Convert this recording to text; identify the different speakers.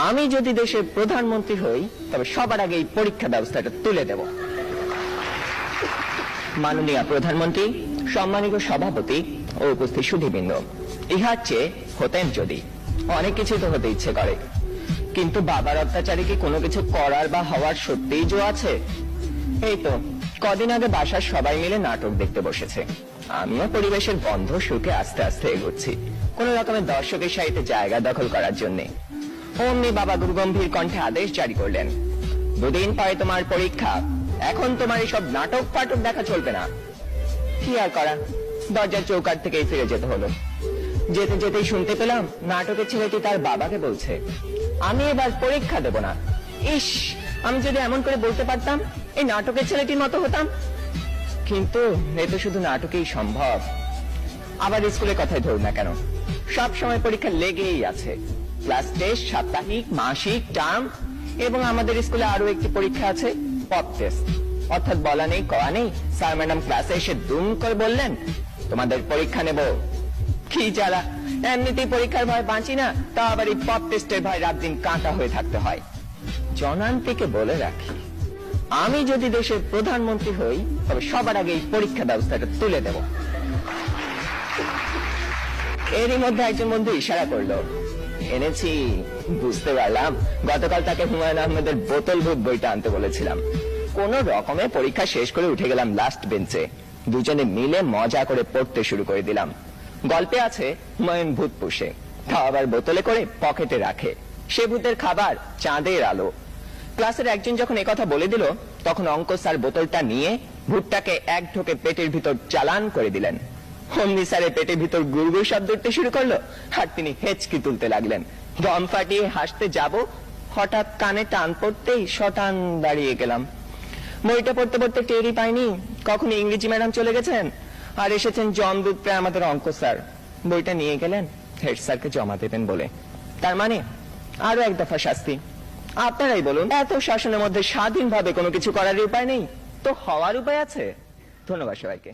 Speaker 1: আমি যদি দেশের প্রধানমন্ত্রী হই তবে সবার আগে এই পরীক্ষা ব্যবস্থাটা তুলে দেব। মাননীয় প্রধানমন্ত্রী, সম্মানিত সভাপতি ও উপস্থিত সুধীবৃন্দ, ইহার চেয়ে হতেন যদি অনেক কিছু তো হতে ইচ্ছে করে, কিন্তু বাবার অত্যাচারে কি কোনো কিছু করার বা হওয়ার সত্যিই জো আছে? এই তো কদিন আগে বাসার সবাই মিলে নাটক দেখতে বসেছে। আমিও পরিবেশের বন্ধ সুখে আস্তে আস্তে এগোচ্ছি কোন রকমের দর্শকের সাহিত্যে জায়গা দখল করার জন্য। অমনি বাবা গুরুগম্ভীর কণ্ঠে আদেশ জারি করলেন, দুদিন পরে তোমার পরীক্ষা, এখন তোমার এইসব নাটক ফাটক দেখা চলবে না। কি আর করা, দরজার চৌকাঠ থেকেই ফিরে যেতে হলো। যেতে যেতেই শুনতে পেলাম নাটকের ছেলেটি তার বাবাকে বলছে, আমি এবার পরীক্ষা দেব না। ইস, আমি যদি এমন করে বলতে পারতাম, এই নাটকের ছেলেটির মতো হতাম। কিন্তু এ তো শুধু নাটকেই সম্ভব। আবার স্কুলের কথাই ধরুন না কেন, সব সময় পরীক্ষা লেগেই আছে। ক্লাস টেস্ট, সাপ্তাহিক, মাসিক, টার্ম, এবং আমাদের স্কুলে আরো একটি পরীক্ষা আছে, পপ টেস্ট। অর্থাৎ বলা নেই কওয়া নেই, স্যার ম্যাডাম ক্লাসে এসে দুম করে বললেন, তোমাদের পরীক্ষা নেব। কি জ্বালা, এমনিতেই পরীক্ষার ভয় বাঁচি না, তা আবার এই পপ টেস্টের ভয় রাত দিন কাঁটা হয়ে থাকতে হয়। জনান্তিকে বলে রাখি, আমি যদি দেশের প্রধানমন্ত্রী হই তবে সবার আগে এই পরীক্ষা ব্যবস্থাটা তুলে দেব। এরই মধ্যে একজন বন্ধু ইশারা করলো, এনেছি। বুঝতে পারলাম গতকাল তাকে হুমায়ুন আহমেদের বোতল ভূত বইটা আনতে বলেছিলাম। কোন রকমে পরীক্ষা শেষ করে উঠে গেলাম লাস্ট বেঞ্চে। দুজনে মিলে মজা করে পড়তে শুরু করে দিলাম। গল্পে আছে হুমায়ুন ভূত পুষে, তা আবার বোতলে করে পকেটে রাখে। সে ভূতের খাবার চাঁদের আলো। ক্লাসের একজন যখন একথা বলে দিল, তখন অঙ্ক স্যার বোতলটা নিয়ে ভূতটাকে এক ঢোকে পেটের ভিতর চালান করে দিলেন। অমনি স্যারের পেটের ভিতর গুড়গুড় শব্দ উঠতে শুরু করলো, আর তিনি হেঁচকি তুলতে লাগলেন। দম ফাটিয়ে হাসতে যাব, হঠাৎ কানে টান পড়তেই শটান দাঁড়িয়ে গেলাম। বইটা পড়তে পড়তে টেরই পাইনি কখন ইংরেজি ম্যাডাম চলে গেছেন আর এসেছেন জমদূত প্রায় আমাদের অঙ্ক স্যার। বইটা নিয়ে গেলেন হেড স্যারকে জমা দেবেন বলে। তার মানে আরো এক দফা শাস্তি। আপনারাই বলুন, এত শাসনের মধ্যে স্বাধীনভাবে কোনো কিছু করার উপায় নেই তো হওয়ার উপায় আছে? ধন্যবাদ সবাইকে।